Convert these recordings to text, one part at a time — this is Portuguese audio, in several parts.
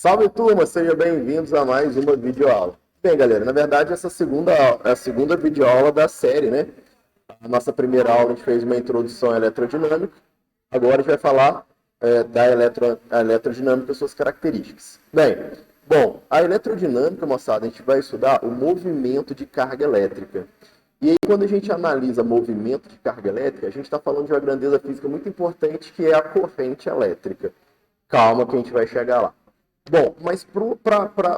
Salve turma, sejam bem-vindos a mais uma videoaula. Bem, galera, na verdade essa é a segunda videoaula da série, né? A nossa primeira aula a gente fez uma introdução à eletrodinâmica, agora a gente vai falar da eletrodinâmica e suas características. A eletrodinâmica, moçada, a gente vai estudar o movimento de carga elétrica. E aí, quando a gente analisa movimento de carga elétrica, a gente está falando de uma grandeza física muito importante, que é a corrente elétrica. Calma que a gente vai chegar lá. Bom, mas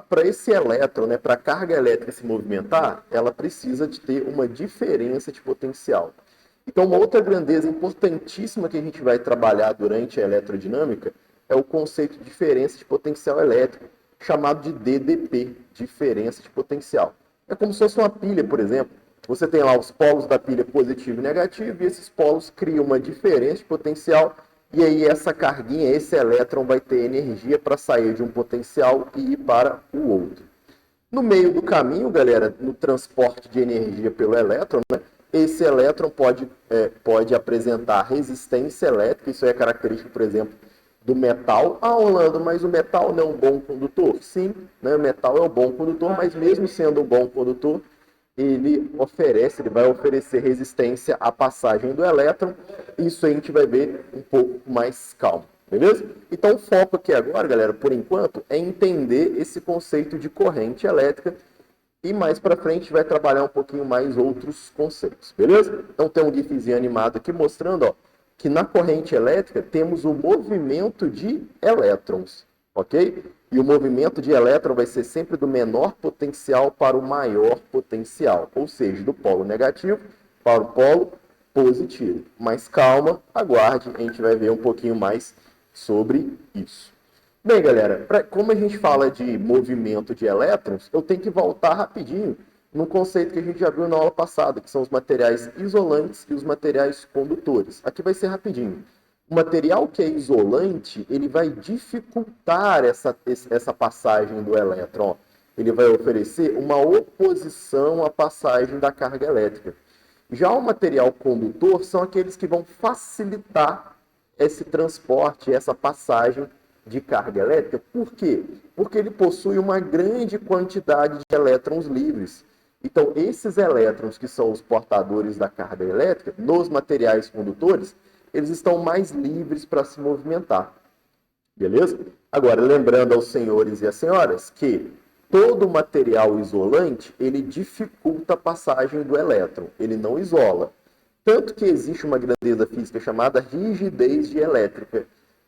para esse elétron, né, para a carga elétrica se movimentar, ela precisa de ter uma diferença de potencial. Então, uma outra grandeza importantíssima que a gente vai trabalhar durante a eletrodinâmica é o conceito de diferença de potencial elétrico, chamado de DDP, diferença de potencial. É como se fosse uma pilha, por exemplo. Você tem lá os polos da pilha positivo e negativo, e esses polos criam uma diferença de potencial. E aí essa carguinha, esse elétron vai ter energia para sair de um potencial e ir para o outro. No meio do caminho, galera, no transporte de energia pelo elétron, né, esse elétron pode apresentar resistência elétrica. Isso é característico, por exemplo, do metal. Ah, Orlando, mas o metal não é um bom condutor? Sim, né, o metal é um bom condutor, mas mesmo sendo um bom condutor, ele vai oferecer resistência à passagem do elétron. Isso a gente vai ver um pouco mais calmo, beleza? Então o foco aqui agora, galera, por enquanto, é entender esse conceito de corrente elétrica e mais para frente a gente vai trabalhar um pouquinho mais outros conceitos, beleza? Então tem um gifzinho animado aqui mostrando, ó, que na corrente elétrica temos o movimento de elétrons, ok? E o movimento de elétron vai ser sempre do menor potencial para o maior potencial, ou seja, do polo negativo para o polo positivo. Mas calma, aguarde, a gente vai ver um pouquinho mais sobre isso. Bem, galera, como a gente fala de movimento de elétrons, eu tenho que voltar rapidinho num conceito que a gente já viu na aula passada, que são os materiais isolantes e os materiais condutores. Aqui vai ser rapidinho. O material que é isolante, ele vai dificultar essa passagem do elétron. Ele vai oferecer uma oposição à passagem da carga elétrica. Já o material condutor são aqueles que vão facilitar esse transporte, essa passagem de carga elétrica. Por quê? Porque ele possui uma grande quantidade de elétrons livres. Então, esses elétrons que são os portadores da carga elétrica, nos materiais condutores, eles estão mais livres para se movimentar. Beleza? Agora, lembrando aos senhores e às senhoras que todo material isolante, ele dificulta a passagem do elétron, ele não isola. Tanto que existe uma grandeza física chamada rigidez dielétrica.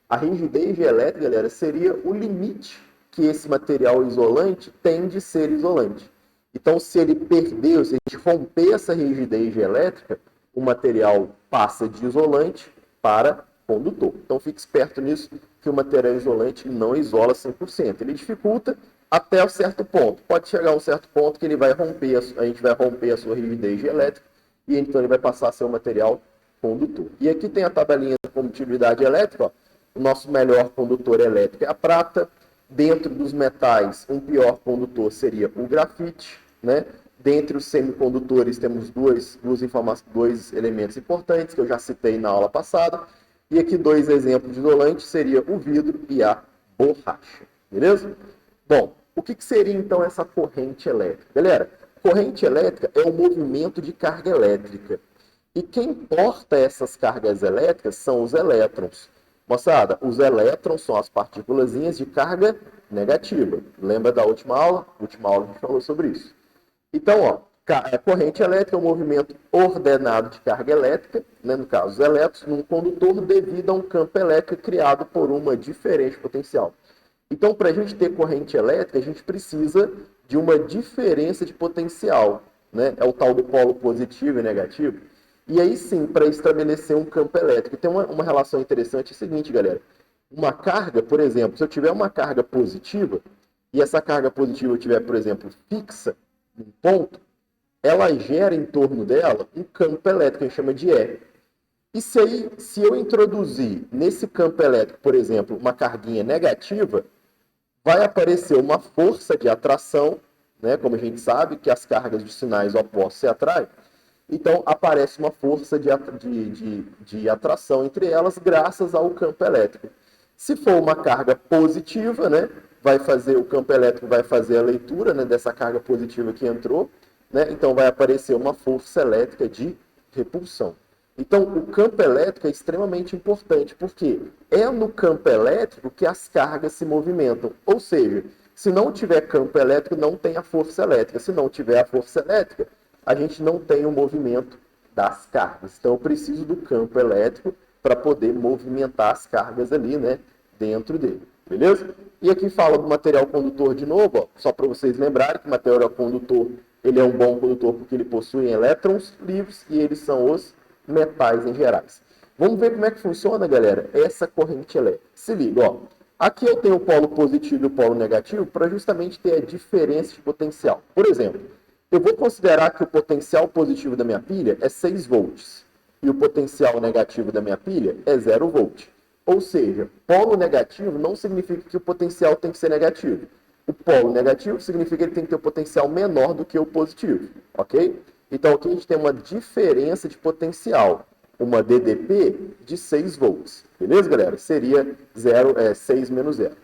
A rigidez dielétrica, galera, seria o limite que esse material isolante tem de ser isolante. Então, se ele perder, se a gente romper essa rigidez dielétrica, o material passa de isolante para condutor. Então, fique esperto nisso, que o material isolante não isola 100%. Ele dificulta até um certo ponto. Pode chegar a um certo ponto que ele vai romper, a gente vai romper a sua rigidez elétrica e então ele vai passar a ser um material condutor. E aqui tem a tabelinha de condutividade elétrica. Ó. O nosso melhor condutor elétrico é a prata. Dentro dos metais, um pior condutor seria o grafite, né? Dentre os semicondutores, temos dois elementos importantes, que eu já citei na aula passada. E aqui dois exemplos de isolantes, seria o vidro e a borracha. Beleza? Bom, o que seria então essa corrente elétrica? Galera, corrente elétrica é o movimento de carga elétrica. E quem porta essas cargas elétricas são os elétrons. Moçada, os elétrons são as partículazinhas de carga negativa. Lembra da última aula? Na última aula a gente falou sobre isso. Então, ó, a corrente elétrica é um movimento ordenado de carga elétrica, né, no caso, os elétrons, num condutor devido a um campo elétrico criado por uma diferente potencial. Então, para a gente ter corrente elétrica, a gente precisa de uma diferença de potencial, né? É o tal do polo positivo e negativo. E aí sim, para estabelecer um campo elétrico. Tem uma relação interessante, é o seguinte, galera. Uma carga, por exemplo, se eu tiver uma carga positiva, e essa carga positiva eu tiver, por exemplo, fixa, num ponto, ela gera em torno dela um campo elétrico, que a gente chama de E. E se eu introduzir nesse campo elétrico, por exemplo, uma carguinha negativa, vai aparecer uma força de atração, né? Como a gente sabe que as cargas de sinais opostos se atraem. Então, aparece uma força de atração entre elas, graças ao campo elétrico. Se for uma carga positiva, né, o campo elétrico vai fazer a leitura, né, dessa carga positiva que entrou, né? Então vai aparecer uma força elétrica de repulsão. Então, o campo elétrico é extremamente importante, porque é no campo elétrico que as cargas se movimentam. Ou seja, se não tiver campo elétrico, não tem a força elétrica. Se não tiver a força elétrica, a gente não tem o movimento das cargas. Então, eu preciso do campo elétrico para poder movimentar as cargas ali, né, dentro dele. Beleza? E aqui fala do material condutor de novo, ó, só para vocês lembrarem que o material condutor ele é um bom condutor porque ele possui elétrons livres e eles são os metais em gerais. Vamos ver como é que funciona, galera, essa corrente elétrica. Se liga, ó. Aqui eu tenho o polo positivo e o polo negativo para justamente ter a diferença de potencial. Por exemplo, eu vou considerar que o potencial positivo da minha pilha é 6 volts e o potencial negativo da minha pilha é 0 volt. Ou seja, polo negativo não significa que o potencial tem que ser negativo. O polo negativo significa que ele tem que ter um potencial menor do que o positivo, ok? Então aqui a gente tem uma diferença de potencial, uma DDP de 6 volts, beleza, galera? Seria 6 menos 0.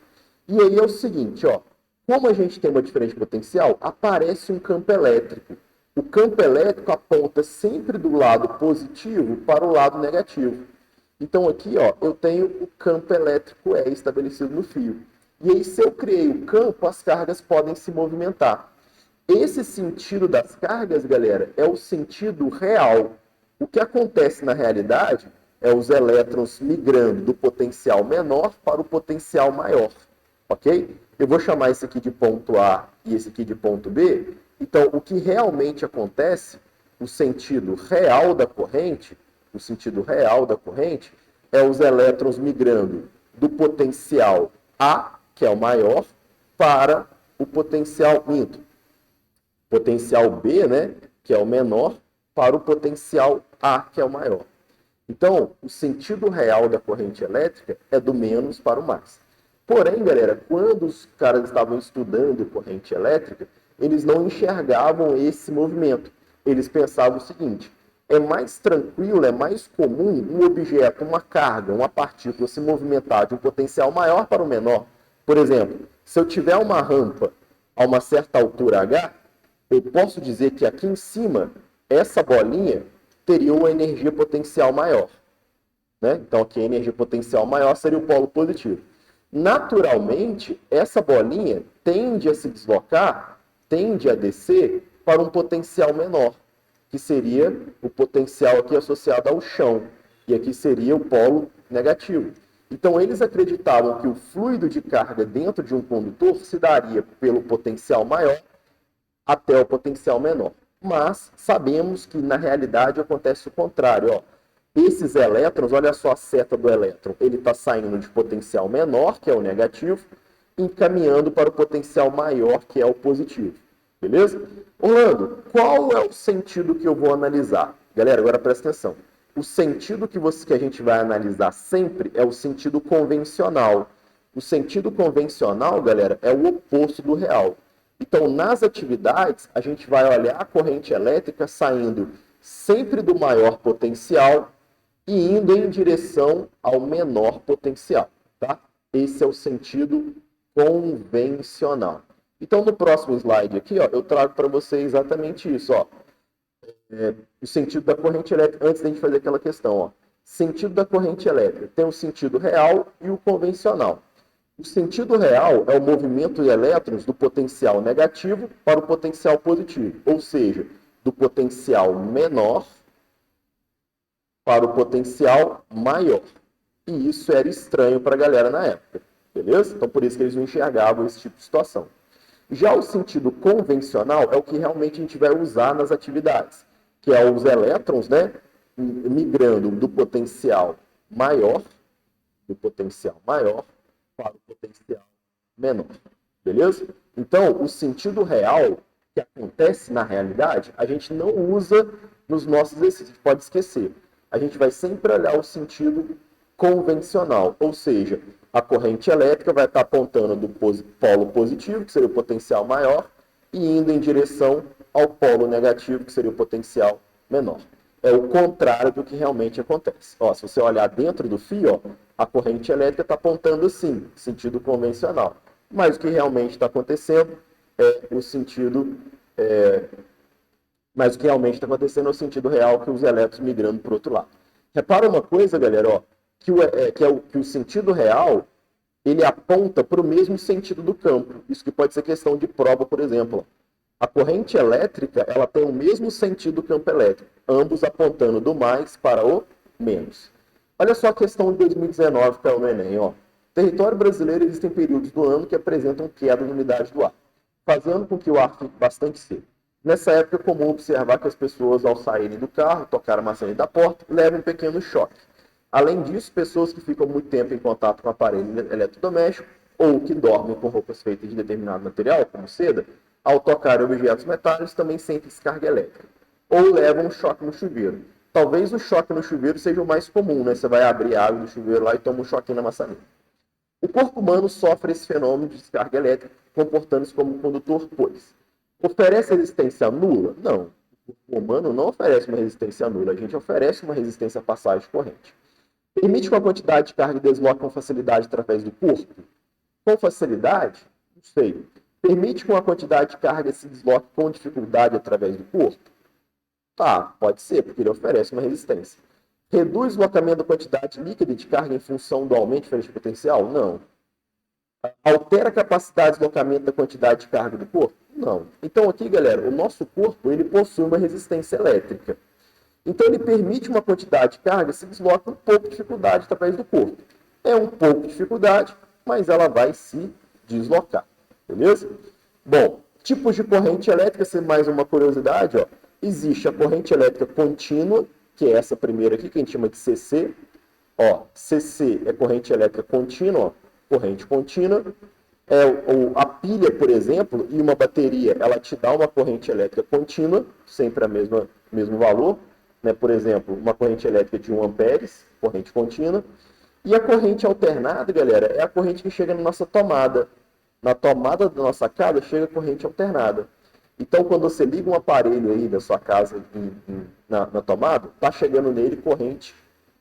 E aí é o seguinte, ó, como a gente tem uma diferença de potencial, aparece um campo elétrico. O campo elétrico aponta sempre do lado positivo para o lado negativo. Então aqui, ó, eu tenho o campo elétrico E estabelecido no fio. E aí, se eu criei o campo, as cargas podem se movimentar. Esse sentido das cargas, galera, é o sentido real. O que acontece na realidade é os elétrons migrando do potencial menor para o potencial maior, ok? Eu vou chamar esse aqui de ponto A e esse aqui de ponto B. Então, o que realmente acontece, o sentido real da corrente, é os elétrons migrando do potencial A, que é o maior, para o potencial B, né, que é o menor, para o potencial A, que é o maior. Então, o sentido real da corrente elétrica é do menos para o mais. Porém, galera, quando os caras estavam estudando corrente elétrica, eles não enxergavam esse movimento. Eles pensavam o seguinte: é mais tranquilo, é mais comum um objeto, uma carga, uma partícula se movimentar de um potencial maior para o menor. Por exemplo, se eu tiver uma rampa a uma certa altura H, eu posso dizer que aqui em cima, essa bolinha teria uma energia potencial maior, né? Então aqui a energia potencial maior seria o polo positivo. Naturalmente, essa bolinha tende a se deslocar, tende a descer para um potencial menor, que seria o potencial aqui associado ao chão, e aqui seria o polo negativo. Então, eles acreditavam que o fluido de carga dentro de um condutor se daria pelo potencial maior até o potencial menor. Mas sabemos que, na realidade, acontece o contrário. Ó. Esses elétrons, olha só a seta do elétron, ele está saindo de potencial menor, que é o negativo, encaminhando para o potencial maior, que é o positivo. Beleza? Orlando, qual é o sentido que eu vou analisar? Galera, agora presta atenção. O sentido que a gente vai analisar sempre é o sentido convencional. O sentido convencional, galera, é o oposto do real. Então, nas atividades, a gente vai olhar a corrente elétrica saindo sempre do maior potencial e indo em direção ao menor potencial, tá? Esse é o sentido convencional. Então, no próximo slide aqui, ó, eu trago para vocês exatamente isso, ó. O sentido da corrente elétrica, antes da gente fazer aquela questão, ó. Sentido da corrente elétrica tem o sentido real e o convencional. O sentido real é o movimento de elétrons do potencial negativo para o potencial positivo, ou seja, do potencial menor para o potencial maior. E isso era estranho para a galera na época, beleza? Então, por isso que eles não enxergavam esse tipo de situação. Já o sentido convencional é o que realmente a gente vai usar nas atividades, que é os elétrons, né, migrando do potencial maior para o potencial menor, beleza? Então, o sentido real que acontece na realidade, a gente não usa nos nossos exercícios, a gente pode esquecer. A gente vai sempre olhar o sentido convencional, ou seja, a corrente elétrica vai estar apontando do polo positivo, que seria o potencial maior, e indo em direção ao polo negativo, que seria o potencial menor. É o contrário do que realmente acontece. Ó, se você olhar dentro do fio, ó, a corrente elétrica está apontando assim, sentido convencional. mas o que realmente está acontecendo é o sentido mas o que realmente está acontecendo é o sentido real que os elétrons migrando para o outro lado. Repara uma coisa, galera, ó, que o sentido real ele aponta para o mesmo sentido do campo. Isso que pode ser questão de prova, por exemplo. A corrente elétrica ela tem o mesmo sentido do campo elétrico, ambos apontando do mais para o menos. Olha só a questão de 2019 que é no Enem. Ó. No território brasileiro existem períodos do ano que apresentam queda na umidade do ar, fazendo com que o ar fique bastante seco. Nessa época é comum observar que as pessoas, ao saírem do carro, tocar a maçaneta da porta, levam um pequeno choque. Além disso, pessoas que ficam muito tempo em contato com o aparelho eletrodoméstico ou que dormem com roupas feitas de determinado material, como seda, ao tocar objetos metálicos também sentem descarga elétrica. Ou levam um choque no chuveiro. Talvez o choque no chuveiro seja o mais comum, né? Você vai abrir a água do chuveiro lá e toma um choquinho na maçaneta. O corpo humano sofre esse fenômeno de descarga elétrica, comportando-se como um condutor, pois oferece resistência nula? Não. O corpo humano não oferece uma resistência nula. A gente oferece uma resistência à passagem de corrente. Permite que a quantidade de carga desloque com facilidade através do corpo? Com facilidade? Não sei. Permite que uma quantidade de carga se desloque com dificuldade através do corpo? Tá, pode ser, porque ele oferece uma resistência. Reduz o deslocamento da quantidade líquida de carga em função do aumento de diferença de potencial? Não. Altera a capacidade de deslocamento da quantidade de carga do corpo? Não. Então aqui, galera, o nosso corpo ele possui uma resistência elétrica. Então ele permite uma quantidade de carga se desloca um pouco de dificuldade através do corpo. É um pouco de dificuldade, mas ela vai se deslocar. Beleza? Bom, tipos de corrente elétrica, se mais uma curiosidade, ó, existe a corrente elétrica contínua, que é essa primeira aqui, que a gente chama de CC. Ó, CC é corrente elétrica contínua, ó, corrente contínua. A pilha, por exemplo, e uma bateria, ela te dá uma corrente elétrica contínua, sempre a mesmo valor. Né? Por exemplo, uma corrente elétrica de 1 amperes, corrente contínua. E a corrente alternada, galera, é a corrente que chega na nossa tomada. Na tomada da nossa casa chega a corrente alternada. Então, quando você liga um aparelho aí da sua casa na tomada, está chegando nele corrente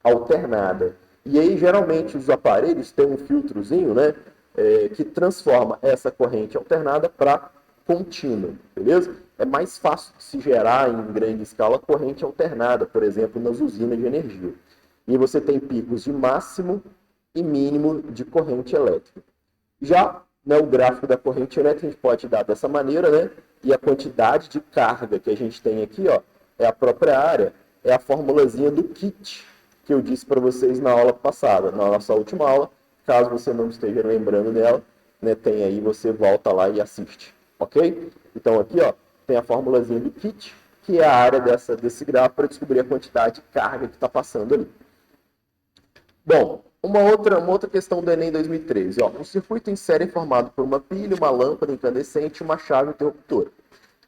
alternada. E aí, geralmente, os aparelhos têm um filtrozinho, né, que transforma essa corrente alternada para contínua, beleza? É mais fácil de se gerar em grande escala corrente alternada, por exemplo, nas usinas de energia. E você tem picos de máximo e mínimo de corrente elétrica. Já né, o gráfico da corrente elétrica a gente pode dar dessa maneira, né? E a quantidade de carga que a gente tem aqui, ó, é a própria área, é a formulazinha do kit que eu disse para vocês na aula passada, na nossa última aula. Caso você não esteja lembrando dela, né, tem aí, você volta lá e assiste, ok? Então aqui, ó, tem a formulazinha do kit, que é a área desse gráfico para descobrir a quantidade de carga que está passando ali. Bom, uma outra questão do Enem 2013. Ó, um circuito em série é formado por uma pilha, uma lâmpada incandescente e uma chave interruptora.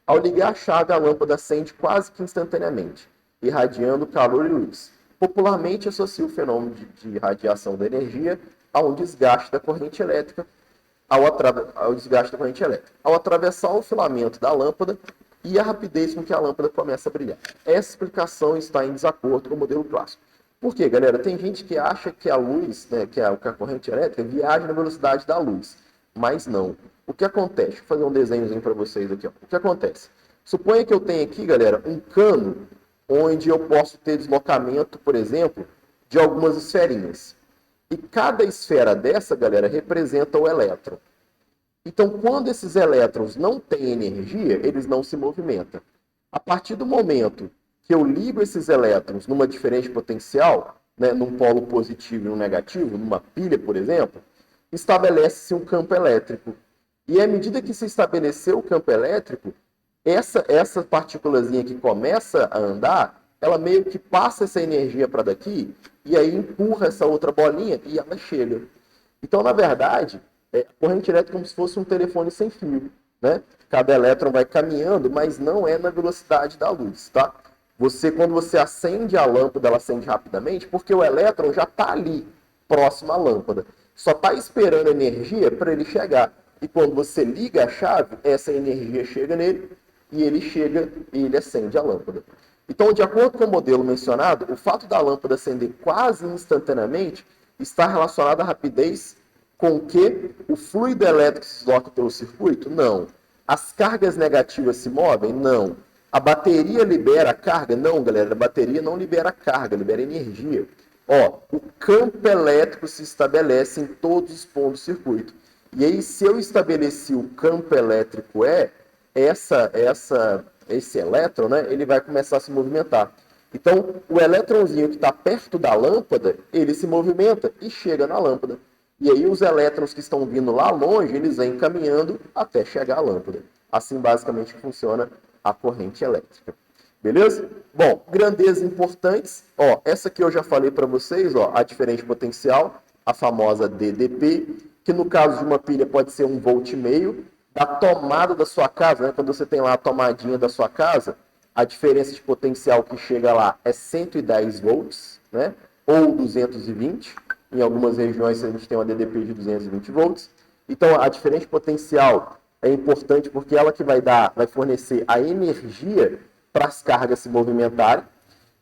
Ao ligar a chave, a lâmpada acende quase que instantaneamente, irradiando calor e luz. Popularmente associa o fenômeno de radiação da energia a um desgaste da corrente elétrica, ao desgaste da corrente elétrica, ao atravessar o filamento da lâmpada e a rapidez com que a lâmpada começa a brilhar. Essa explicação está em desacordo com o modelo clássico. Por quê, galera? Tem gente que acha que a luz, né, que a corrente elétrica viaja na velocidade da luz, mas não. O que acontece? Deixa eu fazer um desenhozinho para vocês aqui. Ó. O que acontece? Suponha que eu tenha aqui, galera, um cano onde eu posso ter deslocamento, por exemplo, de algumas esferinhas. E cada esfera dessa, galera, representa o elétron. Então, quando esses elétrons não têm energia, eles não se movimentam. A partir do momento que eu ligo esses elétrons numa diferente potencial, né, num polo positivo e num negativo, numa pilha, por exemplo, estabelece-se um campo elétrico. E à medida que se estabeleceu o campo elétrico, essa partículazinha que começa a andar, ela meio que passa essa energia para daqui e aí empurra essa outra bolinha e ela chega. Então, na verdade, a corrente elétrica é como se fosse um telefone sem fio, né? Cada elétron vai caminhando, mas não é na velocidade da luz, tá? Quando você acende a lâmpada, ela acende rapidamente, porque o elétron já está ali, próximo à lâmpada. Só está esperando energia para ele chegar. E quando você liga a chave, essa energia chega nele, e ele chega e ele acende a lâmpada. Então, de acordo com o modelo mencionado, o fato da lâmpada acender quase instantaneamente está relacionado à rapidez com que o fluido elétrico se desloca pelo circuito? Não. As cargas negativas se movem? Não. A bateria libera carga? Não, galera. A bateria não libera carga, libera energia. Ó, o campo elétrico se estabelece em todos os pontos do circuito. E aí, se eu estabeleci o campo elétrico esse elétron, né, ele vai começar a se movimentar. Então, o elétronzinho que está perto da lâmpada, ele se movimenta e chega na lâmpada. E aí, os elétrons que estão vindo lá longe, eles vêm caminhando até chegar à lâmpada. Assim, basicamente, funciona a corrente elétrica. Beleza? Bom, grandezas importantes. Ó, essa aqui eu já falei para vocês, ó, a diferente potencial, a famosa DDP, que no caso de uma pilha pode ser 1,5 volt. Da tomada da sua casa, né, quando você tem lá a tomadinha da sua casa, a diferença de potencial que chega lá é 110 volts, né, ou 220. Em algumas regiões a gente tem uma DDP de 220 volts. Então, a diferença de potencial é importante porque ela que vai fornecer a energia para as cargas se movimentarem.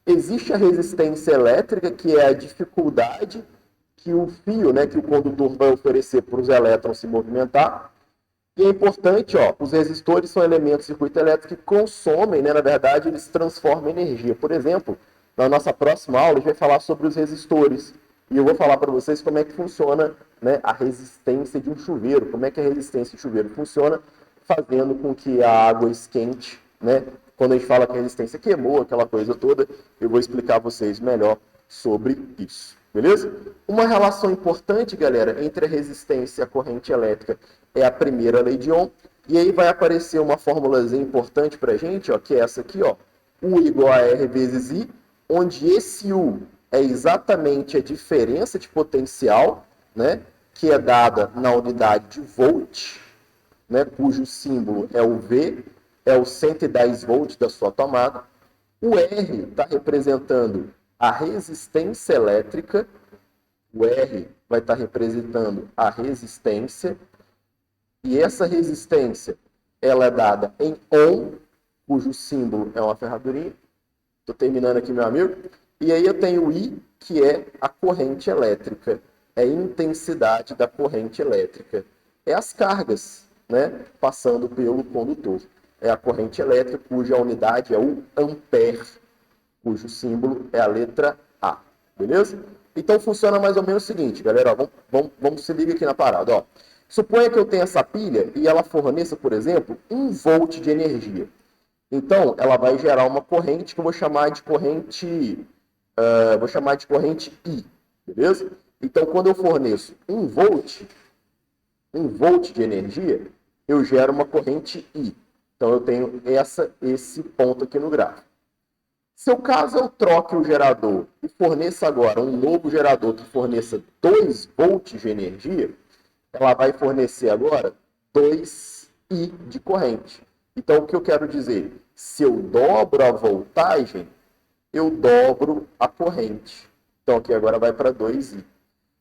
Existe a resistência elétrica, que é a dificuldade que o fio, né, que o condutor vai oferecer para os elétrons se movimentar. E é importante, ó, os resistores são elementos do circuito elétrico que consomem, né, na verdade, eles transformam energia. Por exemplo, na nossa próxima aula, a gente vai falar sobre os resistores. E eu vou falar para vocês como é que funciona, né, a resistência de um chuveiro. Como é que a resistência de chuveiro funciona, fazendo com que a água esquente, né? Quando a gente fala que a resistência queimou, aquela coisa toda, eu vou explicar a vocês melhor sobre isso. Beleza? Uma relação importante, galera, entre a resistência e a corrente elétrica é a primeira lei de Ohm. E aí vai aparecer uma formulazinha importante para a gente, ó, que é essa aqui, ó, U igual a R vezes I, onde esse U é exatamente a diferença de potencial, né, que é dada na unidade de volt, né, cujo símbolo é o V, é o 110 volts da sua tomada. O R está representando a resistência elétrica, o R vai estar representando a resistência, e essa resistência ela é dada em ohm, cujo símbolo é uma ferradurinha. Estou terminando aqui, meu amigo. E aí eu tenho o I, que é a corrente elétrica, é a intensidade da corrente elétrica. É as cargas, né, passando pelo condutor. É a corrente elétrica, cuja unidade é o ampere, cujo símbolo é a letra A. Beleza? Então funciona mais ou menos o seguinte, galera. Ó, vamos se ligar aqui na parada. Ó. Suponha que eu tenha essa pilha e ela forneça, por exemplo, 1 volt de energia. Então, ela vai gerar uma corrente que eu vou chamar de corrente, I. Beleza? Então, quando eu forneço 1 volt de energia, eu gero uma corrente I. Então, eu tenho esse ponto aqui no gráfico. Se o caso eu troque o gerador e forneça agora um novo gerador que forneça 2 volts de energia, ela vai fornecer agora 2I de corrente. Então, o que eu quero dizer? Se eu dobro a voltagem, eu dobro a corrente. Então, aqui agora vai para 2I.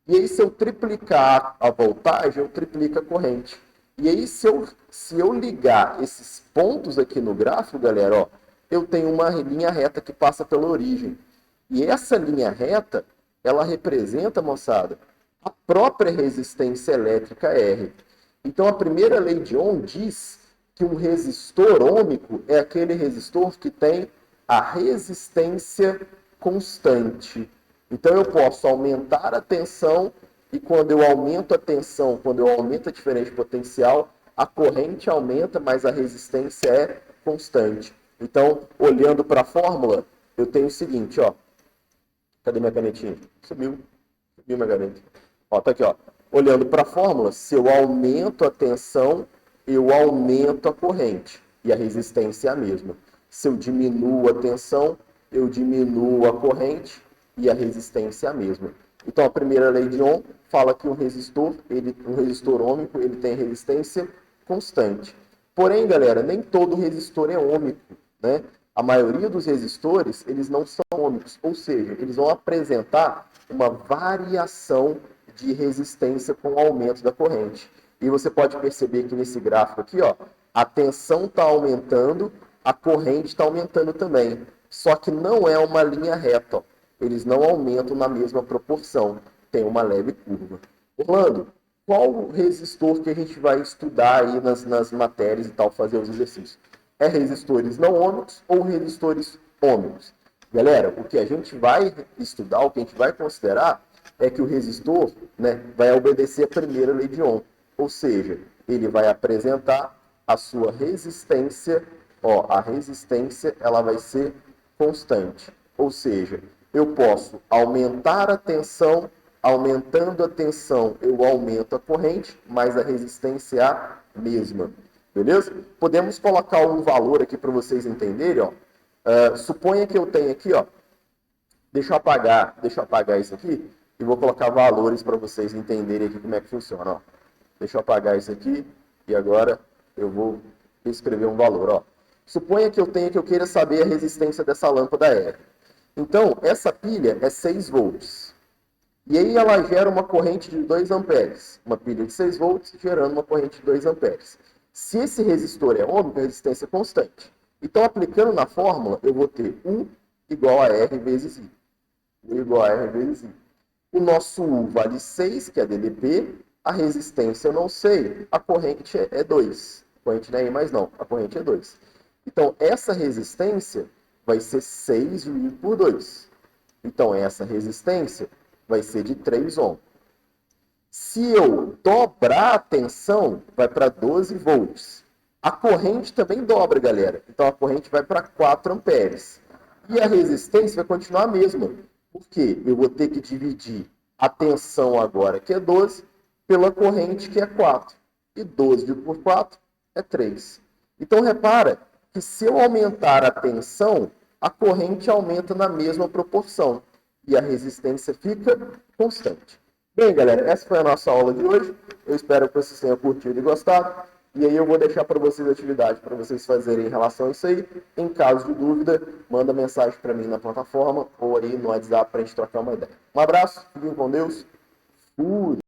E aí, se eu triplicar a voltagem, eu triplico a corrente. E aí, se eu ligar esses pontos aqui no gráfico, galera, ó, eu tenho uma linha reta que passa pela origem. E essa linha reta, ela representa, moçada, a própria resistência elétrica R. Então, a primeira lei de Ohm diz que um resistor ôhmico é aquele resistor que tem a resistência constante. Então, eu posso aumentar a tensão e quando eu aumento a tensão, quando eu aumento a diferença de potencial, a corrente aumenta, mas a resistência é constante. Então, olhando para a fórmula, eu tenho o seguinte, ó. Cadê minha canetinha? Subiu minha caneta. Ó, tá aqui, ó. Olhando para a fórmula, se eu aumento a tensão, eu aumento a corrente. E a resistência é a mesma. Se eu diminuo a tensão, eu diminuo a corrente e a resistência é a mesma. Então, a primeira lei de Ohm fala que um resistor ôhmico, ele tem resistência constante. Porém, galera, nem todo resistor é ôhmico, né? A maioria dos resistores, eles não são ôhmicos, ou seja, eles vão apresentar uma variação de resistência com o aumento da corrente. E você pode perceber que nesse gráfico aqui, ó, a tensão está aumentando, a corrente está aumentando também. Só que não é uma linha reta, ó. Eles não aumentam na mesma proporção. Tem uma leve curva. Orlando, qual resistor que a gente vai estudar aí nas matérias e tal, fazer os exercícios? É resistores não ômicos ou resistores ômicos? Galera, o que a gente vai estudar, o que a gente vai considerar é que o resistor, né, vai obedecer a primeira lei de Ohm, ou seja, ele vai apresentar a sua resistência, ó, a resistência ela vai ser constante, ou seja, eu posso aumentar a tensão, aumentando a tensão eu aumento a corrente, mas a resistência é a mesma, beleza? Podemos colocar um valor aqui para vocês entenderem, ó. Suponha que eu tenha aqui, ó, deixa eu apagar isso aqui e vou colocar valores para vocês entenderem aqui como é que funciona, ó. Deixa eu apagar isso aqui e agora eu vou escrever um valor, ó. Suponha que eu queira saber a resistência dessa lâmpada R. Então, essa pilha é 6 volts. E aí ela gera uma corrente de 2 amperes. Uma pilha de 6 volts gerando uma corrente de 2 amperes. Se esse resistor é ômico, a resistência é constante. Então, aplicando na fórmula, eu vou ter U igual a R vezes I. U igual a R vezes I. O nosso U vale 6, que é DDP. A resistência eu não sei. A corrente é 2. A corrente não é I mais não. A corrente é 2. Então, essa resistência vai ser 6 dividido por 2. Então, essa resistência vai ser de 3 ohms. Se eu dobrar a tensão, vai para 12 volts. A corrente também dobra, galera. Então, a corrente vai para 4 amperes. E a resistência vai continuar a mesma. Por quê? Eu vou ter que dividir a tensão agora, que é 12, pela corrente, que é 4. E 12 dividido por 4 é 3. Então, repara que se eu aumentar a tensão, a corrente aumenta na mesma proporção. E a resistência fica constante. Bem, galera, essa foi a nossa aula de hoje. Eu espero que vocês tenham curtido e gostado. E aí eu vou deixar para vocês a atividade para vocês fazerem em relação a isso aí. Em caso de dúvida, manda mensagem para mim na plataforma ou aí no WhatsApp para a gente trocar uma ideia. Um abraço, fiquem com Deus. Fui!